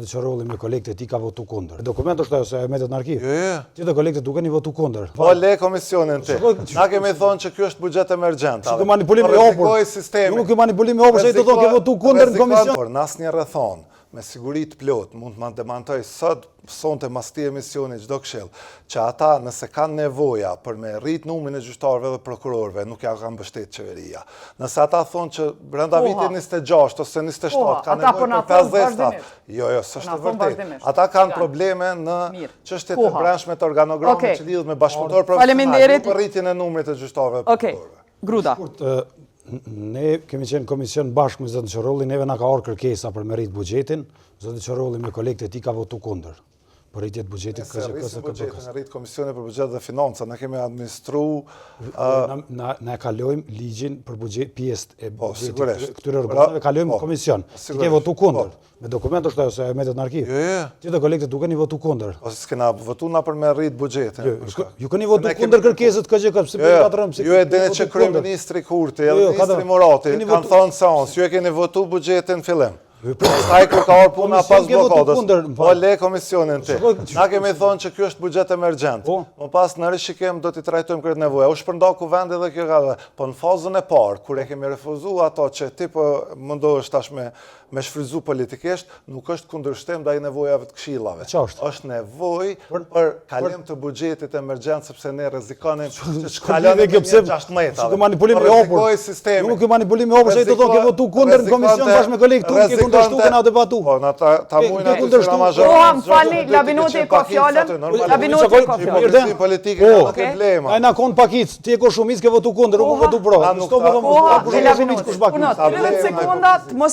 Zoti Çorolli me kolegët e tij ka votu kundër. Dokumenti është ajo se e mbetet në arkiv. Jo. Ti dhe kolegët tu keni votu kundër. Po le komisionin ti. Na kemi thonë që ky është buxhet emergjent. Ky manipulim i hapur. Nuk ky manipulim i hapur se do të ke votu kundër në komision. Por në asnjë rrethon, me siguri të plot, mund të demantoj sot sonte mas këtij emisioni çdo këshill, që ata nëse kanë nevoja për me rrit numrin e gjyqtarëve dhe prokurorëve, nuk ja kanë mbështet qeveria. Nëse ata thonë që brenda vitit 26 ose 27 kanë nevojë për 50. Jo, s'është vërtet. Ata kanë probleme në çështjet e brendshme të organogramit që lidhet me bashkëpunëtor profesional, për rritjen e numrit të gjyqtarëve dhe prokurorëve. Gruda. Ne kemi qenë komision bashkë me zotin Çorolli, neve na ka orë kërkesa për me rrit buxhetin. Zoti Çorolli me kolegët e tij ka votu kundër. Për rritjet buxhetit KSK. Në rrit komisioni për buxhet dhe financa, ne kemi administru na kalojmë ligjin për buxhet, pjesë e buxhetit. Këtyre organeve kalojmë komision. Ti ke votu kundër. Me dokument është ajo se e mbetet në arkiv. Ti dhe kolegët tu keni votu kundër. Ose s'kena votu na për me rrit buxhetin. Ju keni votu kundër kërkesës KXK, pse po patrëm pse. Ju e dini që kryeministri Kurti, edhe ministri Murati kanë thonë seans, ju e keni votu buxhetin fillim. Ai kur ka orë puna pas blokadës. Po le komisionin ti. Na kemi thonë që ky është buxhet emergjent. Më pas në rishikim do t'i trajtojmë këtë nevojë. U shpërnda kuvendi dhe kjo ka. Po në fazën e parë, kur e kemi refuzuar ato që ti po mundohesh tash me shfrytzu politikisht, nuk është kundërshtim ndaj nevojave të këshillave. Është nevojë për kalim të buxhetit emergjent sepse ne rrezikonim që kalon në 16. Ky manipulim i hapur. Nuk ky manipulim i hapur se do të ke votu kundër në komision bashkë me kolegët tu, ke kundërshtuar kena debatu. Po ta mujna kundërshtuar majoritetin. Po, më falni, Labinoti ka fjalën. Labinoti ka fjalën. Politike ka problema. Ai na kon pakic, ti e ke shumicë ke votu kundër, nuk votu pro. Po, Labinoti, 30 sekonda, mos